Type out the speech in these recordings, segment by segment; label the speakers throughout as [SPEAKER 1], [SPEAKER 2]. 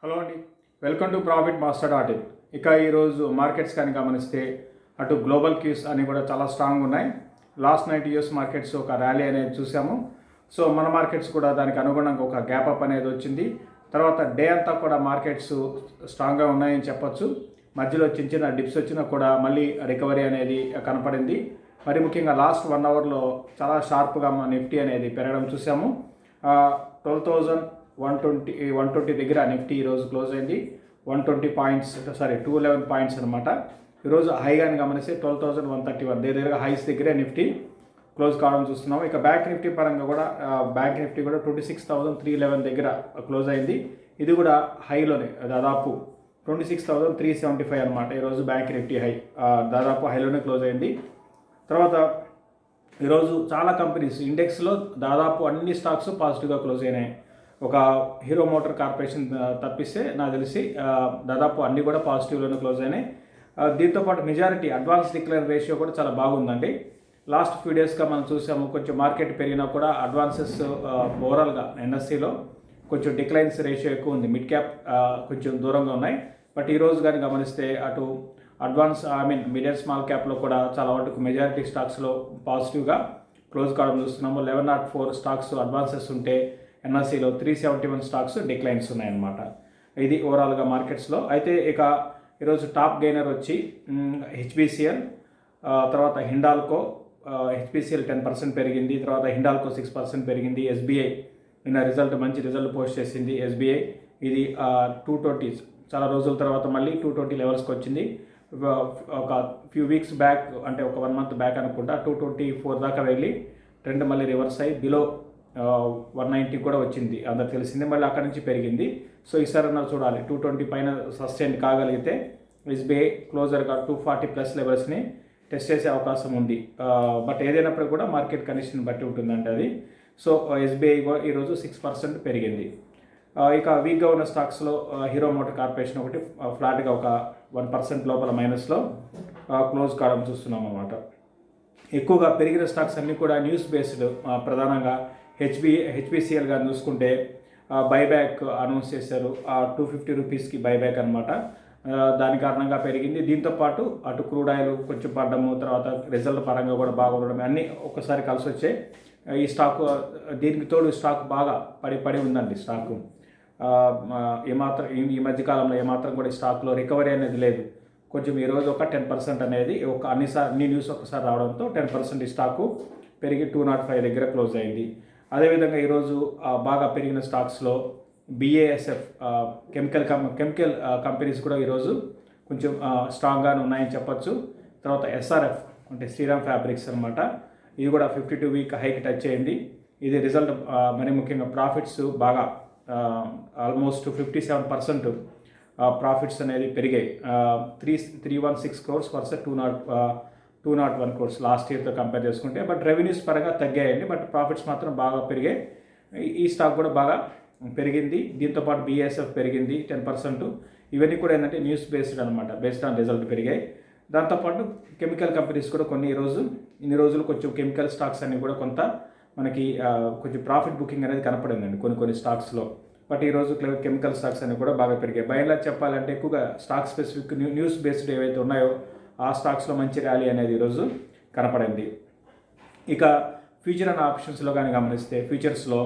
[SPEAKER 1] Hello అండి, welcome to profit master dot in. ఇక ఈరోజు మార్కెట్స్ కానీ గమనిస్తే అటు గ్లోబల్ క్యూస్ అని కూడా చాలా స్ట్రాంగ్ ఉన్నాయి. లాస్ట్ నైట్ యూఎస్ మార్కెట్స్ ఒక ర్యాలీ అనేది చూసాము. సో మన మార్కెట్స్ కూడా దానికి అనుగుణంగా ఒక గ్యాప్ అప్ అనేది వచ్చింది. తర్వాత డే అంతా కూడా మార్కెట్స్ స్ట్రాంగ్గా ఉన్నాయని చెప్పొచ్చు. మధ్యలో చిన్న చిన్న డిప్స్ వచ్చినా కూడా మళ్ళీ రికవరీ అనేది కనపడింది. మరి ముఖ్యంగా లాస్ట్ 1 అవర్లో చాలా షార్ప్గా నిఫ్టీ అనేది పెరగడం చూసాము. 12,120 దగ్గర నిఫ్టీ ఈరోజు క్లోజ్ అయింది. 211 పాయింట్స్ అనమాట. ఈరోజు హైగాని గమనిస్తే 12,131 దగ్గర హైస్ దగ్గరే నిఫ్టీ క్లోజ్ కావడం చూస్తున్నాము. ఇక బ్యాంక్ నిఫ్టీ పరంగా కూడా బ్యాంక్ నిఫ్టీ కూడా 26,311 దగ్గర క్లోజ్ అయింది. ఇది కూడా హైలోనే దాదాపు 26,375 అనమాట. ఈరోజు బ్యాంక్ నిఫ్టీ హై దాదాపు హైలోనే క్లోజ్ అయింది. తర్వాత ఈరోజు చాలా కంపెనీస్ ఇండెక్స్లో దాదాపు అన్ని స్టాక్స్ పాజిటివ్గా క్లోజ్ అయినాయి. ఒక హీరో మోటార్ కార్పొరేషన్ తప్పిస్తే నాకు తెలిసి దాదాపు అన్నీ కూడా పాజిటివ్లోనే క్లోజ్ అయినాయి. దీంతోపాటు మెజారిటీ అడ్వాన్స్ డిక్లైన్ రేషియో కూడా చాలా బాగుందండి. లాస్ట్ ఫ్యూ డేస్గా మనం చూసాము, కొంచెం మార్కెట్ పెరిగినా కూడా అడ్వాన్సెస్ ఓవరాల్గా ఎన్ఎస్సిలో కొంచెం డిక్లైన్స్ రేషియో ఎక్కువ ఉంది. మిడ్ క్యాప్ కొంచెం దూరంగా ఉన్నాయి. బట్ ఈరోజు కానీ గమనిస్తే అటు అడ్వాన్స్ మిడ్ అండ్ స్మాల్ క్యాప్లో కూడా చాలా వరకు మెజారిటీ స్టాక్స్లో పాజిటివ్గా క్లోజ్ కావడం చూస్తున్నాము. 1104 స్టాక్స్ అడ్వాన్సెస్ ఉంటే ఎన్ఎస్సిలో 371 స్టాక్స్ డిక్లైన్స్ ఉన్నాయన్నమాట. ఇది ఓవరాల్గా మార్కెట్స్లో. అయితే ఇక ఈరోజు టాప్ గెయినర్ వచ్చి హెచ్బిసిఎల్, తర్వాత హిండాల్కో. హెచ్బిసిఎల్ 10% పెరిగింది, తర్వాత హిండాల్కో 6% పెరిగింది. ఎస్బీఐ నిన్న మంచి రిజల్ట్ పోస్ట్ చేసింది. ఎస్బీఐ ఇది 220 చాలా రోజుల తర్వాత మళ్ళీ 220 లెవెల్స్కి వచ్చింది. ఒక ఫ్యూ వీక్స్ బ్యాక్, అంటే ఒక 1 మంత్ బ్యాక్ అనుకుంటా 224 దాకా వెళ్ళి ట్రెండ్ మళ్ళీ రివర్స్ అయ్యి బిలో 190 కూడా వచ్చింది, అందరికి తెలిసింది. మళ్ళీ అక్కడి నుంచి పెరిగింది. సో ఈసారి చూడాలి 220 పైన సస్టైన్ కాగలిగితే ఎస్బీఐ క్లోజర్గా 240+ లెవెల్స్ని టెస్ట్ చేసే అవకాశం ఉంది. బట్ ఏదైనప్పుడు కూడా మార్కెట్ కండిషన్ బట్టి ఉంటుందంటే అది. సో ఎస్బీఐ కూడా ఈరోజు 6% పెరిగింది. ఇక వీక్గా ఉన్న స్టాక్స్లో హీరో మోటార్ కార్పొరేషన్ ఒకటి ఫ్లాట్గా ఒక 1% లోపల మైనస్లో క్లోజ్ కావడం చూస్తున్నాం అన్నమాట. ఎక్కువగా పెరిగిన స్టాక్స్ అన్నీ కూడా న్యూస్ బేస్డ్, ప్రధానంగా హెచ్బిసిఎల్ గారు చూసుకుంటే బైబ్యాక్ అనౌన్స్ చేశారు. 250 రూపీస్కి బైబ్యాక్ అనమాట. దాని కారణంగా పెరిగింది. దీంతోపాటు అటు క్రూడ్ ఆయిల్ కొంచెం పడ్డము, తర్వాత రిజల్ట్ పరంగా కూడా బాగుండడం అన్నీ ఒక్కసారి కలిసి వచ్చాయి. ఈ స్టాక్ దీనికి తోడు స్టాక్ బాగా పడి ఉందండి. స్టాకు ఏమాత్రం ఈ మధ్యకాలంలో ఏమాత్రం కూడా స్టాక్లో రికవరీ అనేది లేదు. కొంచెం ఈరోజు ఒక 10% అనేది అన్ని న్యూస్ ఒకసారి రావడంతో 10% ఈ స్టాకు పెరిగి 205 దగ్గర క్లోజ్ అయింది. అదేవిధంగా ఈరోజు బాగా పెరిగిన స్టాక్స్లో బిఏఎస్ఎఫ్ కెమికల్ కంపెనీస్ కూడా ఈరోజు కొంచెం స్ట్రాంగ్గానే ఉన్నాయని చెప్పొచ్చు. తర్వాత ఎస్ఆర్ఎఫ్ అంటే శ్రీరామ్ ఫ్యాబ్రిక్స్ అనమాట. ఇది కూడా 52 వీక్ హైకి టచ్ అయింది. ఇది రిజల్ట్ మరి ముఖ్యంగా ప్రాఫిట్స్ బాగా ఆల్మోస్ట్ 57% ప్రాఫిట్స్ అనేది పెరిగాయి. 316 crores వర్సెస్ 201 crores లాస్ట్ ఇయర్తో కంపేర్ చేసుకుంటే. బట్ రెవెన్యూస్ పరంగా తగ్గాయండి, బట్ ప్రాఫిట్స్ మాత్రం బాగా పెరిగాయి. ఈ స్టాక్ కూడా బాగా పెరిగింది. దీంతోపాటు బిఎస్ఎఫ్ పెరిగింది 10%. ఇవన్నీ కూడా ఏంటంటే న్యూస్ బేస్డ్ అనమాట, బేస్డ్ ఆన్ రిజల్ట్ పెరిగాయి. దాంతోపాటు కెమికల్ కంపెనీస్ కూడా ఇన్ని రోజులు కొంచెం కెమికల్ స్టాక్స్ అన్నీ కూడా కొంత మనకి కొంచెం ప్రాఫిట్ బుకింగ్ అనేది కనపడిందండి కొన్ని స్టాక్స్లో. బట్ ఈరోజు కెమికల్ స్టాక్స్ అన్నీ కూడా బాగా పెరిగాయి. బయలా చెప్పాలంటే ఎక్కువగా స్టాక్ స్పెసిఫిక్ న్యూస్ బేస్డ్ ఏవైతే ఉన్నాయో ఆ స్టాక్స్లో మంచి ర్యాలీ అనేది ఈరోజు కనపడింది. ఇక ఫ్యూచర్ అండ్ ఆప్షన్స్లో కానీ గమనిస్తే ఫ్యూచర్స్లో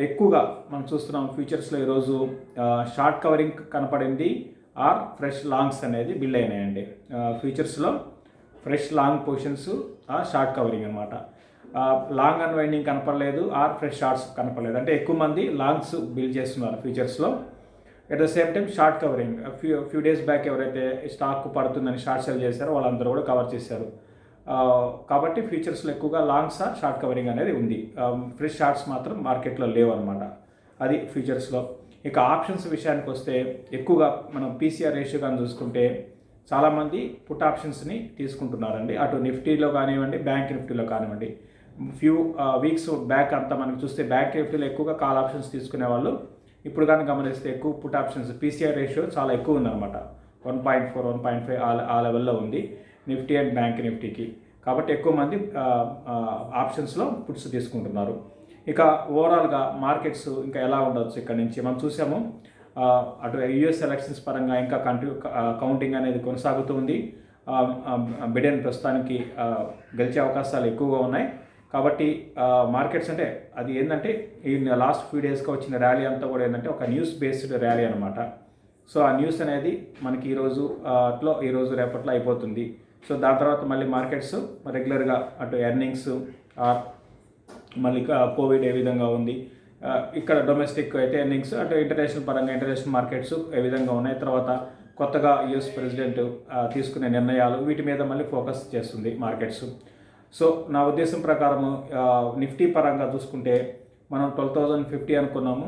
[SPEAKER 1] ఎక్కువగా మనం చూస్తున్నాం. ఫ్యూచర్స్లో ఈరోజు షార్ట్ కవరింగ్ కనపడింది, ఆర్ ఫ్రెష్ లాంగ్స్ అనేది బిల్డ్ అయినాయండి. ఫ్యూచర్స్లో fresh long positions short covering అనమాట. లాంగ్ అన్వైండింగ్ కనపడలేదు, ఆర్ ఫ్రెష్ షార్ట్స్ కనపడలేదు. అంటే ఎక్కువ మంది లాంగ్స్ బిల్డ్ చేస్తున్నారు ఫ్యూచర్స్లో. At the same time short covering few days back ఎవరైతే స్టాక్ పడుతుందని షార్ట్ సెల్ చేశారో వాళ్ళందరూ కూడా కవర్ చేశారు. కాబట్టి ఫ్యూచర్స్లో ఎక్కువగా లాంగ్స్ షార్ట్ కవరింగ్ అనేది ఉంది. ఫ్రెష్ షార్ట్స్ మాత్రం మార్కెట్లో లేవు అనమాట. అది ఫ్యూచర్స్లో. ఇక ఆప్షన్స్ విషయానికి వస్తే ఎక్కువగా మనం పీసీఆర్ రేషియో కానీ చూసుకుంటే చాలామంది పుట్ ఆప్షన్స్ని తీసుకుంటున్నారండి. అటు నిఫ్టీలో కానివ్వండి, బ్యాంక్ నిఫ్టీలో కానివ్వండి. ఫ్యూ వీక్స్ బ్యాక్ అంతా మనకి చూస్తే బ్యాంక్ నిఫ్టీలో ఎక్కువగా కాల్ ఆప్షన్స్ తీసుకునే వాళ్ళు. ఇప్పుడు కానీ గమనిస్తే ఎక్కువ పుట్ ఆప్షన్స్ పీసీఆర్ రేషియో చాలా ఎక్కువ ఉందన్నమాట. 1.4, 1.5 ఆ లెవెల్లో ఉంది నిఫ్టీ అండ్ బ్యాంక్ నిఫ్టీకి. కాబట్టి ఎక్కువ మంది ఆప్షన్స్లో పుట్స్ తీసుకుంటున్నారు. ఇక ఓవరాల్గా మార్కెట్స్ ఇంకా ఎలా ఉండవచ్చు ఇక్కడ నుంచి మనం చూసాము. అటు యుఎస్ ఎలక్షన్స్ పరంగా ఇంకా కౌంటింగ్ అనేది కొనసాగుతుంది. బిడెన్ ప్రస్తుతానికి గెలిచే అవకాశాలు ఎక్కువగా ఉన్నాయి. కాబట్టి మార్కెట్స్ అంటే అది ఏంటంటే ఈ లాస్ట్ ఫ్యూ డేస్గా వచ్చిన ర్యాలీ అంతా కూడా ఏంటంటే ఒక న్యూస్ బేస్డ్ ర్యాలీ అనమాట. సో ఆ న్యూస్ అనేది మనకి ఈరోజు రేపట్లో అయిపోతుంది. సో దాని తర్వాత మళ్ళీ మార్కెట్స్ రెగ్యులర్గా అటు ఎర్నింగ్స్ మళ్ళీ కోవిడ్ ఏ విధంగా ఉంది, ఇక్కడ డొమెస్టిక్ అయితే ఎర్నింగ్స్, అటు ఇంటర్నేషనల్ మార్కెట్స్ ఏ విధంగా ఉన్నాయి, తర్వాత కొత్తగా యుఎస్ ప్రెసిడెంట్ తీసుకునే నిర్ణయాలు, వీటి మీద మళ్ళీ ఫోకస్ చేస్తుంది మార్కెట్స్. సో నా ఉద్దేశం ప్రకారము నిఫ్టీ పరంగా చూసుకుంటే మనం 12,050 అనుకున్నాము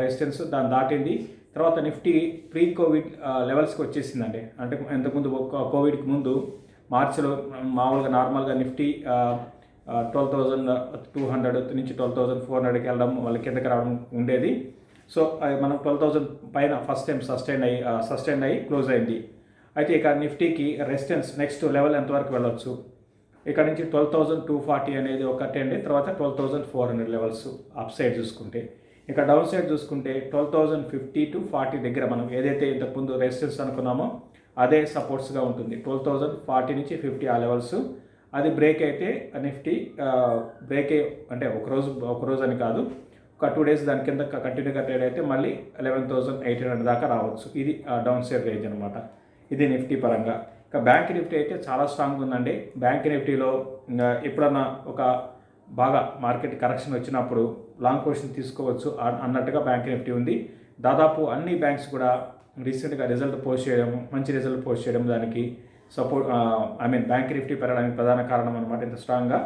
[SPEAKER 1] రెసిస్టెన్స్, దాన్ని దాటింది. తర్వాత నిఫ్టీ ప్రీ కోవిడ్ లెవెల్స్కి వచ్చేసిందండి. అంటే ఇంతకుముందు కోవిడ్కి ముందు మార్చిలో మామూలుగా నార్మల్గా నిఫ్టీ 12,200 నుంచి 12,400కి వెళ్ళడం, వాళ్ళ కిందకి రావడం ఉండేది. సో మనం 12,000 పైన ఫస్ట్ టైం సస్టైన్ అయ్యి క్లోజ్ అయింది. అయితే ఇక నిఫ్టీకి రెసిస్టెన్స్ నెక్స్ట్ లెవెల్ ఎంతవరకు వెళ్ళొచ్చు, ఇక్కడ నుంచి 12,240 అనేది ఒకటి అండి. తర్వాత 12,400 లెవెల్స్ అప్ సైడ్ చూసుకుంటే, ఇక డౌన్ సైడ్ చూసుకుంటే 12,050 to 40 దగ్గర మనం ఏదైతే ఇంతకుముందు రెసిస్టెన్స్ అనుకున్నామో అదే సపోర్ట్స్గా ఉంటుంది. 12,040 నుంచి 50 ఆ లెవెల్స్. అది బ్రేక్ అయితే నిఫ్టీ అంటే ఒకరోజు అని కాదు, ఒక 2 days దాని కింద కంటిన్యూగా ట్రేడ్ అయితే మళ్ళీ 11,800 దాకా రావచ్చు. ఇది డౌన్ సైడ్ రేంజ్ అనమాట. ఇది నిఫ్టీ పరంగా. ఇక బ్యాంక్ నిఫ్టీ అయితే చాలా స్ట్రాంగ్ ఉందండి. బ్యాంక్ నిఫ్టీలో ఎప్పుడన్నా ఒక బాగా మార్కెట్ కరెక్షన్ వచ్చినప్పుడు లాంగ్ పొజిషన్ తీసుకోవచ్చు అన్నట్టుగా బ్యాంక్ నిఫ్టీ ఉంది. దాదాపు అన్ని బ్యాంక్స్ కూడా రీసెంట్గా మంచి రిజల్ట్ పోస్ట్ చేయడం దానికి సపోర్ట్, బ్యాంక్ నిఫ్టీ పెరగడానికి ప్రధాన కారణం అనమాట ఇంత స్ట్రాంగ్గా.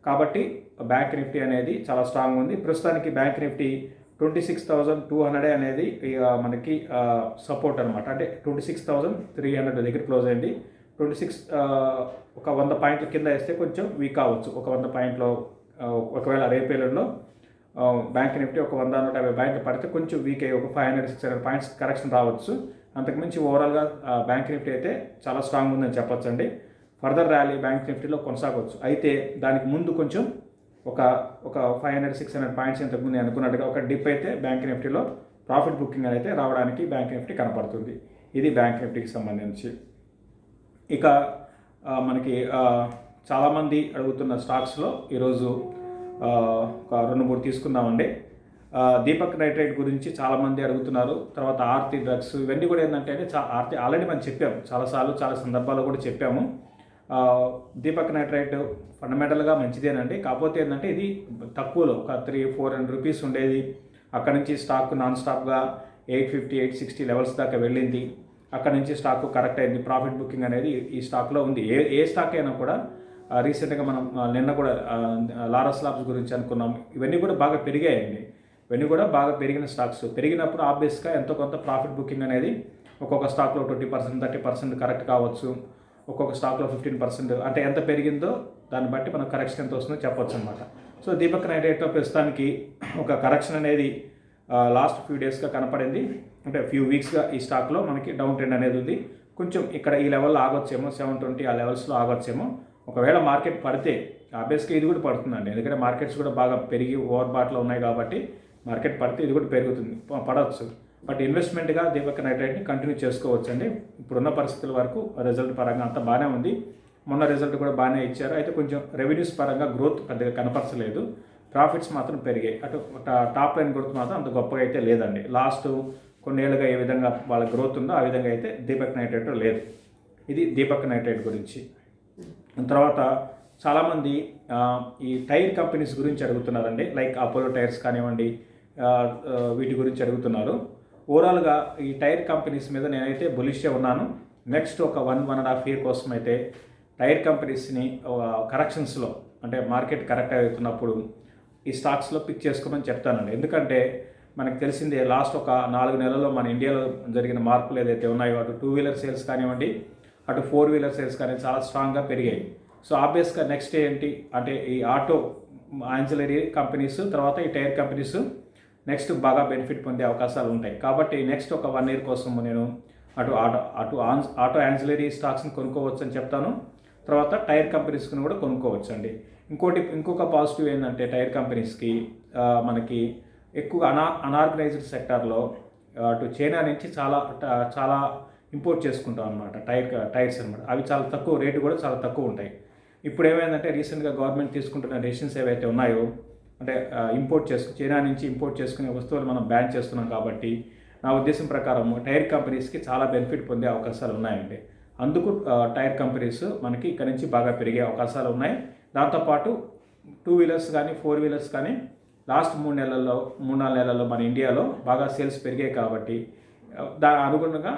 [SPEAKER 1] కాబట్టి బ్యాంక్ నిఫ్టీ అనేది చాలా స్ట్రాంగ్ ఉంది. ప్రస్తుతానికి బ్యాంక్ నిఫ్టీ 26,200 అనేది మనకి సపోర్ట్ అనమాట. అంటే 26,300 దగ్గర క్లోజ్ అయింది. 26 ఒక 100 పాయింట్ల కింద వేస్తే కొంచెం వీక్ అవ్వచ్చు. ఒక 100 పాయింట్లో ఒకవేళ రేపేళ్ళలో బ్యాంక్ నిఫ్టీ ఒక 100-150 పాయింట్లు పడితే కొంచెం వీక్ అయ్యి ఒక 500-600 పాయింట్స్ కరెక్షన్ రావచ్చు. అంతకుమించి ఓవరాల్గా బ్యాంక్ నిఫ్టీ అయితే చాలా స్ట్రాంగ్ ఉందని చెప్పొచ్చు అండి. ఫర్దర్ ర్యాలీ బ్యాంక్ నిఫ్టీలో కొనసాగవచ్చు. అయితే దానికి ముందు కొంచెం ఒక 500-600 పాయింట్స్ ఇంతకుముందు నేను అనుకున్నట్టుగా ఒక డిప్ అయితే బ్యాంక్ నిఫ్టీలో ప్రాఫిట్ బుకింగ్ అయితే రావడానికి బ్యాంక్ నిఫ్టీ కనపడుతుంది. ఇది బ్యాంక్ నిఫ్టీకి సంబంధించి. ఇక మనకి చాలామంది అడుగుతున్న స్టాక్స్లో ఈరోజు ఒక 2-3 తీసుకుందామండి. దీపక్ నైట్రేట్ గురించి చాలామంది అడుగుతున్నారు. తర్వాత ఆర్తి డ్రగ్స్, ఇవన్నీ కూడా ఏంటంటే ఆర్తి ఆల్రెడీ మనం చెప్పాము చాలాసార్లు, చాలా సందర్భాల్లో కూడా చెప్పాము. దీపక్ నైట్రేట్ ఫండమెంటల్గా మంచిదేనండి. కాకపోతే ఏంటంటే ఇది తక్కువలో ఒక 300-400 రూపీస్ ఉండేది. అక్కడ నుంచి స్టాక్ నాన్ స్టాప్గా 850-860 లెవెల్స్ దాకా వెళ్ళింది. అక్కడ నుంచి స్టాక్ కరెక్ట్ అయింది. ప్రాఫిట్ బుకింగ్ అనేది ఈ స్టాక్లో ఉంది. ఏ స్టాక్ అయినా కూడా రీసెంట్గా మనం నిన్న కూడా లారస్ లాబ్స్ గురించి అనుకున్నాం. ఇవన్నీ కూడా బాగా పెరిగాయండి. ఇవన్నీ కూడా బాగా పెరిగిన స్టాక్స్. పెరిగినప్పుడు ఆబ్వియస్గా ఎంతో కొంత ప్రాఫిట్ బుకింగ్ అనేది ఒక్కొక్క స్టాక్లో 20%, 30% కరెక్ట్ కావచ్చు. ఒక్కొక్క స్టాక్లో 15%. అంటే ఎంత పెరిగిందో దాన్ని బట్టి మనం కరెక్షన్ ఎంత వస్తుందో చెప్పొచ్చు అనమాట. సో దీపక్ నైట్రేట్లో ప్రస్తుతానికి ఒక కరెక్షన్ అనేది లాస్ట్ ఫ్యూ డేస్గా కనపడింది. అంటే ఫ్యూ వీక్స్గా ఈ స్టాక్లో మనకి డౌన్ ట్రెండ్ అనేది ఉంది. కొంచెం ఇక్కడ ఈ లెవెల్లో ఆగొచ్చేమో, 720 ఆ లెవెల్స్లో ఆగొచ్చేమో. ఒకవేళ మార్కెట్ పడితే ఆబ్వియస్గా ఇది కూడా పడుతుందండి. ఎందుకంటే మార్కెట్స్ కూడా బాగా పెరిగి ఓవర్ బాట్లో ఉన్నాయి కాబట్టి మార్కెట్ పడితే ఇది కూడా పెరుగుతుంది, పడవచ్చు. బట్ ఇన్వెస్ట్మెంట్గా దీపక్ నైట్రేట్ని కంటిన్యూ చేసుకోవచ్చు అండి. ఇప్పుడున్న పరిస్థితుల వరకు రిజల్ట్ పరంగా అంతా బాగానే ఉంది. మొన్న రిజల్ట్ కూడా బాగానే ఇచ్చారు. అయితే కొంచెం రెవెన్యూస్ పరంగా గ్రోత్ పెద్దగా కనపరచలేదు. ప్రాఫిట్స్ మాత్రం పెరిగాయి. అటు టాప్ లైన్ గ్రోత్ మాత్రం అంత గొప్పగా అయితే లేదండి. లాస్ట్ కొన్నేళ్ళుగా ఏ విధంగా వాళ్ళ గ్రోత్ ఉందో ఆ విధంగా అయితే దీపక్ నైట్రేట్ లేదు. ఇది దీపక్ నైట్రేట్ గురించి. తర్వాత చాలామంది ఈ టైర్ కంపెనీస్ గురించి అడుగుతున్నారండి. లైక్ అపోలో టైర్స్ కానివ్వండి, వీటి గురించి అడుగుతున్నారు. ఓవరాల్గా ఈ టైర్ కంపెనీస్ మీద నేనైతే బులిష్గా ఉన్నాను. నెక్స్ట్ ఒక 1-1.5 year కోసం అయితే టైర్ కంపెనీస్ని కరెక్షన్స్లో, అంటే మార్కెట్ కరెక్ట్ అవుతున్నప్పుడు ఈ స్టాక్స్లో పిక్ చేసుకోమని చెప్తానండి. ఎందుకంటే మనకు తెలిసిందే లాస్ట్ ఒక 4 నెలల్లో మన ఇండియాలో జరిగిన మార్పులు ఏదైతే ఉన్నాయో, అటు 2-wheeler సేల్స్ కానివ్వండి, అటు 4-wheeler సేల్స్ కానీ చాలా స్ట్రాంగ్గా పెరిగాయి. సో ఆబ్వియస్గా నెక్స్ట్ ఏంటి అంటే ఈ ఆటో యాన్సిలరీ కంపెనీస్, తర్వాత ఈ టైర్ కంపెనీస్ నెక్స్ట్ బాగా బెనిఫిట్ పొందే అవకాశాలు ఉంటాయి. కాబట్టి నెక్స్ట్ ఒక 1 year కోసం నేను ఆటో యాన్సిలరీ స్టాక్స్ని కొనుక్కోవచ్చు అని చెప్తాను. తర్వాత టైర్ కంపెనీస్ని కూడా కొనుక్కోవచ్చు అండి. ఇంకొక పాజిటివ్ ఏంటంటే టైర్ కంపెనీస్కి మనకి ఎక్కువ అనార్గనైజ్డ్ సెక్టార్లో అటు చైనా నుంచి చాలా ఇంపోర్ట్ చేసుకుంటాం అనమాట టైర్స్ అనమాట. అవి చాలా తక్కువ రేటు కూడా చాలా తక్కువ ఉంటాయి. ఇప్పుడు ఏమైందంటే రీసెంట్గా గవర్నమెంట్ తీసుకుంటున్న డెసిషన్స్ ఏవైతే ఉన్నాయో, అంటే చైనా నుంచి ఇంపోర్ట్ చేసుకునే వస్తువులు మనం బ్యాన్ చేస్తున్నాం కాబట్టి నా ఉద్దేశం ప్రకారం టైర్ కంపెనీస్కి చాలా బెనిఫిట్ పొందే అవకాశాలు ఉన్నాయండి. అందుకు టైర్ కంపెనీస్ మనకి ఇక్కడ నుంచి బాగా పెరిగే అవకాశాలు ఉన్నాయి. దాంతోపాటు 2 వీలర్స్ కానీ 4 వీలర్స్ కానీ లాస్ట్ 3-4 నెలల్లో మన ఇండియాలో బాగా సేల్స్ పెరిగాయి కాబట్టి దాని అనుగుణంగా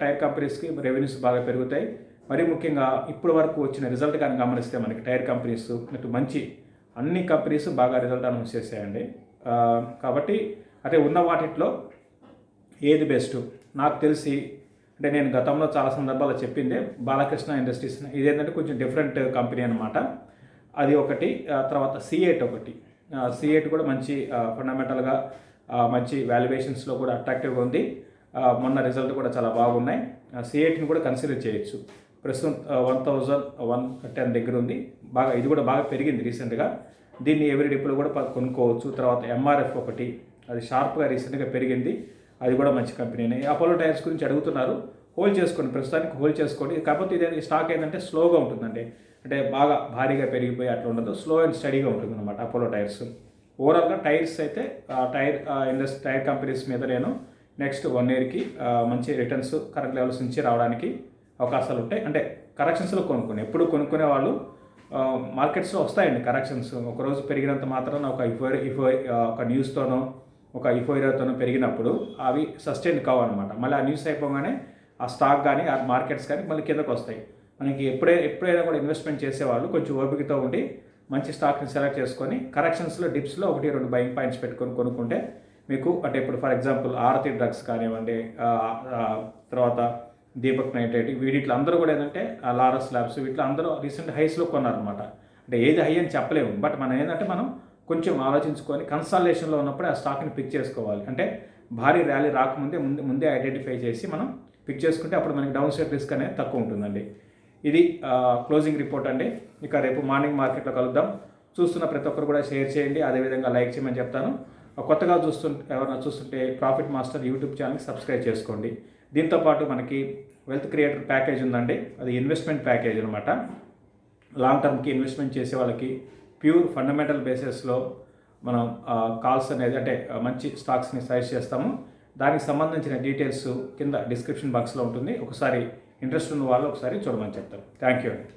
[SPEAKER 1] టైర్ కంపెనీస్కి రెవెన్యూస్ బాగా పెరుగుతాయి. మరీ ముఖ్యంగా ఇప్పటి వరకు వచ్చిన రిజల్ట్ కానీ గమనిస్తే మనకి టైర్ కంపెనీస్ మంచి అన్ని కంపెనీస్ బాగా రిజల్ట్ అనౌన్స్ చేశాయండి. కాబట్టి అంటే ఉన్న వాటిలో ఏది బెస్ట్ నాకు తెలిసి, అంటే నేను గతంలో చాలా సందర్భాల్లో చెప్పిందే బాలకృష్ణ ఇండస్ట్రీస్. ఇదేంటంటే కొంచెం డిఫరెంట్ కంపెనీ అనమాట. అది ఒకటి. తర్వాత C8 ఒకటి. C8 కూడా మంచి ఫండమెంటల్గా మంచి వాల్యుయేషన్స్లో కూడా అట్రాక్టివ్గా ఉంది. మొన్న రిజల్ట్ కూడా చాలా బాగున్నాయి. C8ని కూడా కన్సిడర్ చేయొచ్చు. ప్రస్తుతం 1110 దగ్గర ఉంది. ఇది కూడా బాగా పెరిగింది రీసెంట్గా. దీన్ని ఎవరి డిప్లో కూడా కొనుక్కోవచ్చు. తర్వాత MRF ఒకటి, అది షార్ప్గా రీసెంట్గా పెరిగింది. అది కూడా మంచి కంపెనీనే. అపోలో టైర్స్ గురించి అడుగుతున్నారు. హోల్డ్ చేసుకోండి, ప్రస్తుతానికి హోల్డ్ చేసుకోండి. కాకపోతే ఈ స్టాక్ ఏంటంటే స్లోగా ఉంటుందండి. అంటే బాగా భారీగా పెరిగిపోయి అట్లా ఉండదు, స్లో అండ్ స్టడీగా ఉంటుంది అనమాట అపోలో టైర్స్. ఓవరాల్గా టైర్స్ అయితే టైర్ కంపెనీస్ మీద నేను నెక్స్ట్ 1 ఇయర్కి మంచి రిటర్న్స్ కరెక్ట్ లెవెల్స్ నుంచి రావడానికి అవకాశాలు ఉంటాయి. అంటే కరెక్షన్స్లో ఎప్పుడు కొనుక్కునే వాళ్ళు మార్కెట్స్లో వస్తాయండి కరెక్షన్స్. ఒకరోజు పెరిగినంత మాత్రాన ఒక న్యూస్తోనో ఒక ఇఫోయిరాతోనో పెరిగినప్పుడు అవి సస్టైన్ కావన్నమాట. మళ్ళీ ఆ న్యూస్ అయిపోగానే ఆ స్టాక్ కానీ ఆ మార్కెట్స్ కానీ మళ్ళీ కిందకు వస్తాయి. మనకి ఎప్పుడైనా కూడా ఇన్వెస్ట్మెంట్ చేసేవాళ్ళు కొంచెం ఓపికతో ఉండి మంచి స్టాక్ని సెలెక్ట్ చేసుకొని కరెక్షన్స్లో డిప్స్లో 1-2 బయింగ్ పాయింట్స్ పెట్టుకొని కొనుక్కుంటే మీకు, అంటే ఇప్పుడు ఫర్ ఎగ్జాంపుల్ ఆరతి డ్రగ్స్ కానివ్వండి, తర్వాత దీపక్ నైట్రేట్, వీటిలో అందరూ కూడా ఏంటంటే లారస్ ల్యాబ్స్, వీటిలో అందరూ రీసెంట్ హైస్లో కొన్నారనమాట. అంటే ఏది హై అని చెప్పలేము, బట్ మనం ఏంటంటే మనం కొంచెం ఆలోచించుకొని కన్సాలేషన్లో ఉన్నప్పుడే ఆ స్టాక్ని పిక్ చేసుకోవాలి. అంటే భారీ ర్యాలీ రాకముందే ముందే ఐడెంటిఫై చేసి మనం పిక్ చేసుకుంటే అప్పుడు మనకి డౌన్ సైడ్ రిస్క్ అనేది తక్కువ ఉంటుందండి. ఇది క్లోజింగ్ రిపోర్ట్ అండి. ఇక రేపు మార్నింగ్ మార్కెట్లో కలుద్దాం. చూస్తున్న ప్రతి ఒక్కరు కూడా షేర్ చేయండి, అదేవిధంగా లైక్ చేయమని చెప్తాను. కొత్తగా ఎవరైనా చూస్తుంటే ప్రాఫిట్ మాస్టర్ యూట్యూబ్ ఛానల్కి సబ్స్క్రైబ్ చేసుకోండి. దీంతోపాటు మనకి వెల్త్ క్రియేటర్ ప్యాకేజ్ ఉందండి. అది ఇన్వెస్ట్మెంట్ ప్యాకేజ్ అనమాట. లాంగ్ టర్మ్కి ఇన్వెస్ట్మెంట్ చేసే వాళ్ళకి ప్యూర్ ఫండమెంటల్ బేసిస్లో మనం కాల్స్ అనేది, అంటే మంచి స్టాక్స్ని సజెస్ట్ చేస్తాము. దానికి సంబంధించిన డీటెయిల్స్ కింద డిస్క్రిప్షన్ బాక్స్లో ఉంటుంది. ఒకసారి ఇంట్రెస్ట్ ఉన్న వాళ్ళు ఒకసారి చూడమని చెప్తారు. థ్యాంక్ యూ అండి.